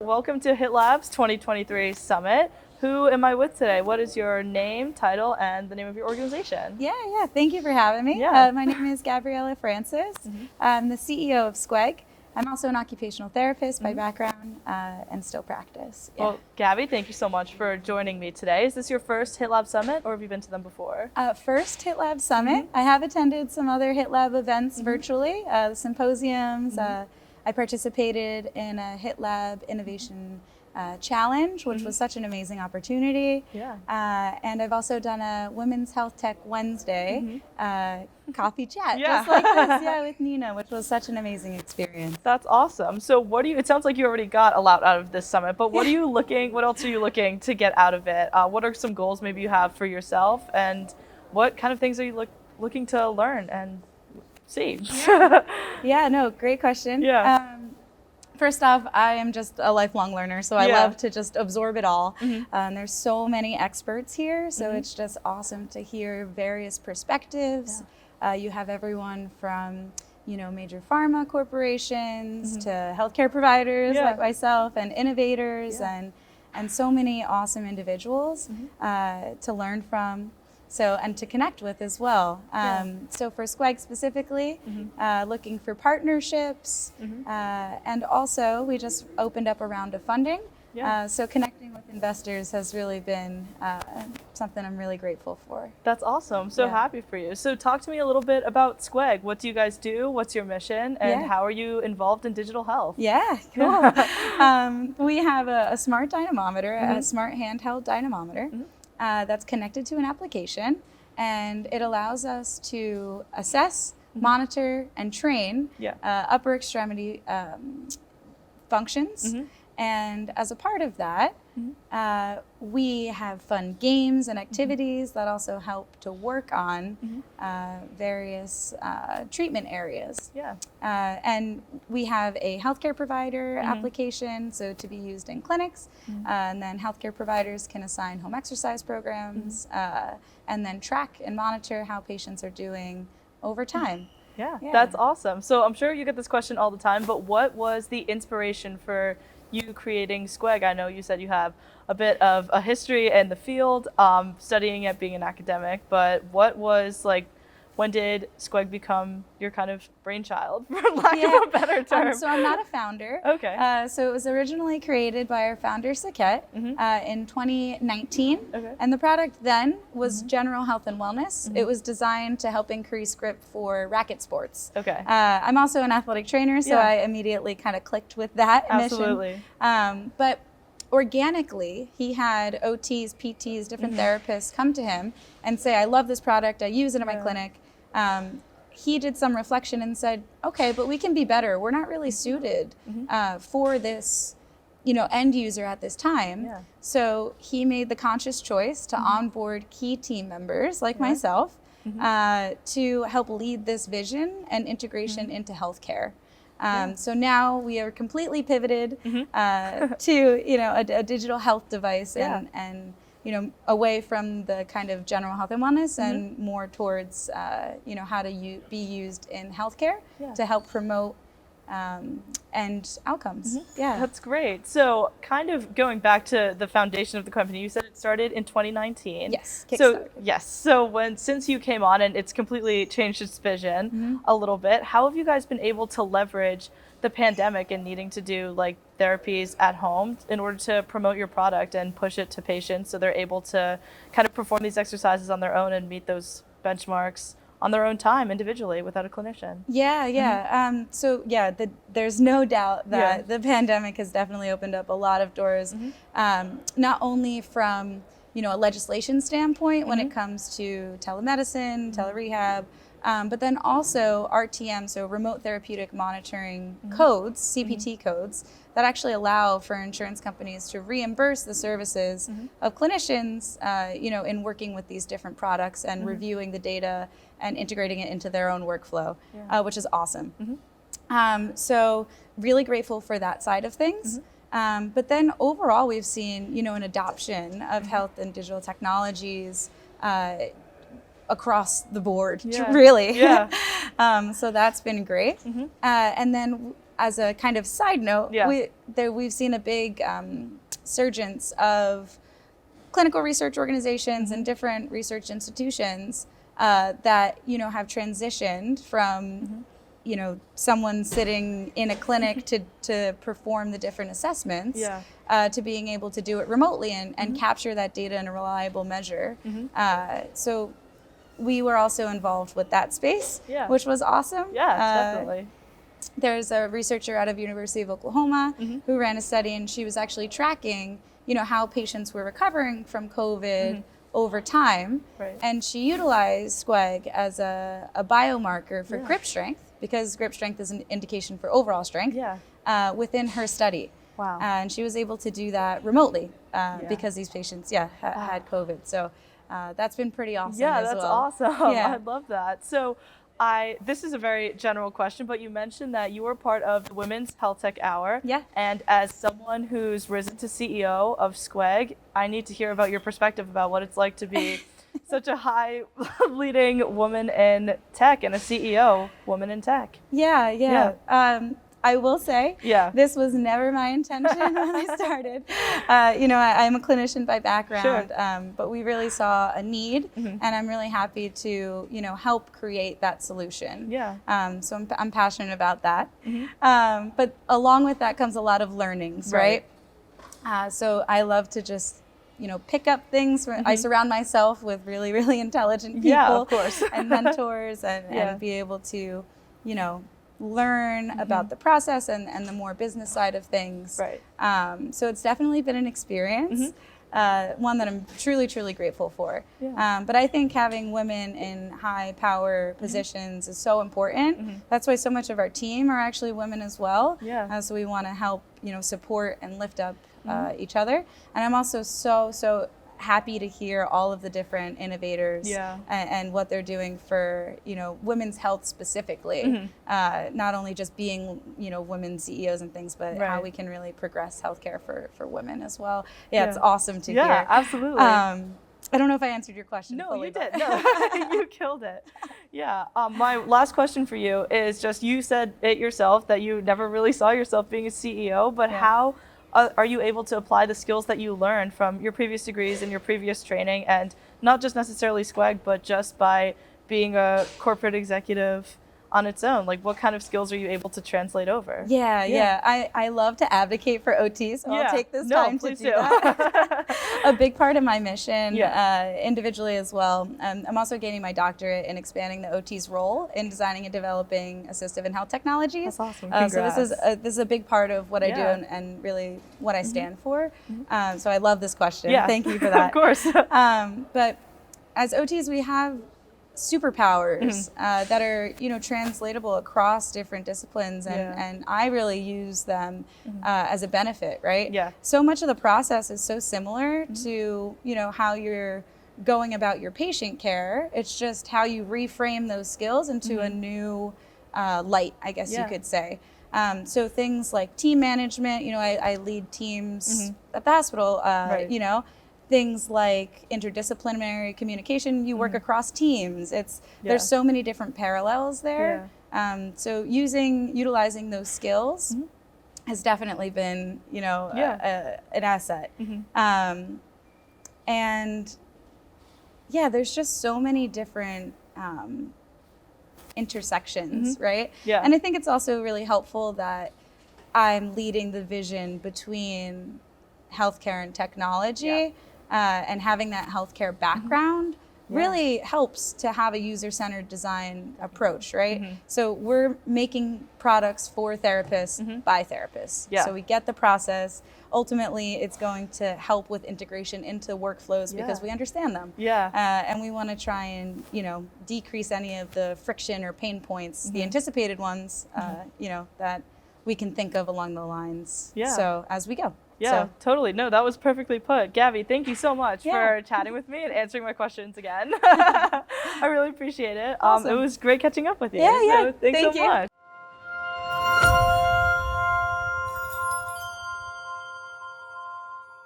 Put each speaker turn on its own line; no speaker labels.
welcome to HITLAB's 2023 Summit. Who am I with today? What is your name, title, and the name of your organization?
Yeah. Thank you for having me.
Yeah.
My name is Gabriella Francis. I'm the CEO of Squegg. I'm also an occupational therapist by background and still practice. Yeah.
Well, Gabby, thank you so much for joining me today. Is this your first HITLAB Summit, or have you been to them before?
First HITLAB Summit. I have attended some other HITLAB events virtually, the symposiums. I participated in a HITLAB Innovation Challenge, which was such an amazing opportunity.
Yeah.
And I've also done a Women's Health Tech Wednesday coffee chat,
Yeah.
just like this, with Nina, which was such an amazing experience.
That's awesome. So it sounds like you already got a lot out of this summit, but what else are you looking to get out of it? What are some goals maybe you have for yourself, and what kind of things are you looking to learn and see?
Great question.
Yeah.
First off, I am just a lifelong learner, so I love to just absorb it all. There's so many experts here, so it's just awesome to hear various perspectives. You have everyone from, major pharma corporations to healthcare providers like myself, and innovators, and so many awesome individuals to learn from. And to connect with as well. So for Squegg specifically, looking for partnerships, and also we just opened up a round of funding. So connecting with investors has really been something I'm really grateful for.
That's awesome. So happy for you. So talk to me a little bit about Squegg. What do you guys do? What's your mission? And how are you involved in digital health?
Yeah, cool. We have a smart dynamometer, a smart handheld dynamometer. That's connected to an application, and it allows us to assess, monitor, and train upper extremity functions. And as a part of that, we have fun games and activities that also help to work on various treatment areas. And we have a healthcare provider application, so to be used in clinics, and then healthcare providers can assign home exercise programs, and then track and monitor how patients are doing over time.
Yeah, that's awesome. So I'm sure you get this question all the time, but what was the inspiration for you creating Squegg? I know you said you have a bit of a history in the field, studying it, being an academic, but when did Squegg become your kind of brainchild, for lack of a better term?
So I'm not a founder.
Okay.
So it was originally created by our founder, Saket, in 2019.
Okay.
And the product then was general health and wellness. It was designed to help increase grip for racket sports.
Okay.
I'm also an athletic trainer, so I immediately kind of clicked with that
Absolutely.
mission. But organically, he had OTs, PTs, different therapists come to him and say, I love this product, I use it in my clinic. He did some reflection and said, okay, but we can be better. We're not really suited for this, end user at this time. So he made the conscious choice to onboard key team members like myself to help lead this vision and integration into healthcare. So now we are completely pivoted to a digital health device and away from the kind of general health and wellness and more towards how to be used in healthcare to help promote and outcomes.
That's great. So kind of going back to the foundation of the company, you said it started in 2019.
Yes.
So since you came on and it's completely changed its vision a little bit, how have you guys been able to leverage the pandemic and needing to do therapies at home in order to promote your product and push it to patients so they're able to kind of perform these exercises on their own and meet those benchmarks on their own time individually without a clinician?
There's no doubt that the pandemic has definitely opened up a lot of doors, not only from a legislation standpoint when it comes to telemedicine, telerehab, but then also RTM, so remote therapeutic monitoring codes, CPT codes, that actually allow for insurance companies to reimburse the services of clinicians, in working with these different products and reviewing the data and integrating it into their own workflow, which is awesome. So really grateful for that side of things. But then overall, we've seen, an adoption of health and digital technologies across the board, really. So that's been great. And then as a kind of side note,
Yeah.
we've seen a big surgence of clinical research organizations and different research institutions that, you know, have transitioned from, you know, someone sitting in a clinic to perform the different assessments to being able to do it remotely and capture that data in a reliable measure. So we were also involved with that space, which was awesome.
Yeah, definitely.
There's a researcher out of University of Oklahoma who ran a study, and she was actually tracking, you know, how patients were recovering from COVID over time. And she utilized Squegg as a biomarker for grip strength, because grip strength is an indication for overall strength within her study.
Wow.
And she was able to do that remotely because these patients, had COVID. So that's been pretty awesome as well.
That's awesome.
Yeah.
I love that. So this is a very general question, but you mentioned that you were part of the Women's Health Tech Hour.
Yeah.
And as someone who's risen to CEO of Squegg, I need to hear about your perspective about what it's like to be such a high leading woman in tech and a CEO woman in tech.
Yeah. I will say, this was never my intention when I started. You know, I'm a clinician by background, but we really saw a need, and I'm really happy to, you know, help create that solution. So I'm passionate about that. But along with that comes a lot of learnings, right? So I love to just, you know, pick up things. I surround myself with really, really intelligent people
of course.
and mentors and be able to, you know, learn about the process and the more business side of things. So it's definitely been an experience, one that I'm truly, truly grateful for. But I think having women in high power positions is so important. That's why so much of our team are actually women as well. So we want to help, you know, support and lift up each other. And I'm also so happy to hear all of the different innovators and what they're doing for, you know, women's health specifically. Not only just being, you know, women CEOs and things, but how we can really progress healthcare for women as well. It's awesome to hear.
Absolutely.
I don't know if I answered your question.
No,
fully,
you did. No, you killed it. My last question for you is just, you said it yourself that you never really saw yourself being a CEO, but how are you able to apply the skills that you learned from your previous degrees and your previous training, and not just necessarily Squegg, but just by being a corporate executive on its own? Like, what kind of skills are you able to translate over?
I love to advocate for OT, so I'll take this time to do
do.
that. A big part of my mission, individually as well. I'm also gaining my doctorate in expanding the OT's role in designing and developing assistive and health technologies.
That's awesome. Congrats.
So this is a big part of what I do and really what I stand for. So I love this question. Thank you for that.
Of course.
But as OTs, we have superpowers that are, you know, translatable across different disciplines, and I really use them as a benefit, right? So much of the process is so similar to, you know, how you're going about your patient care. It's just how you reframe those skills into a new light, I guess you could say. So things like team management, you know, I lead teams at the hospital, you know, things like interdisciplinary communication, you work across teams. There's so many different parallels there. So utilizing those skills has definitely been, you know, an asset. And there's just so many different intersections, right? And I think it's also really helpful that I'm leading the vision between healthcare and technology. And having that healthcare background really helps to have a user-centered design approach, right? So we're making products for therapists by therapists. So we get the process. Ultimately, it's going to help with integration into workflows because we understand them. And we want to try and, you know, decrease any of the friction or pain points, the anticipated ones, you know, that we can think of along the lines. So as we go.
Totally. No, that was perfectly put. Gabby, thank you so much for chatting with me and answering my questions again. I really appreciate it.
Awesome.
It was great catching up with you.
So
thanks
thank
so
you.
much.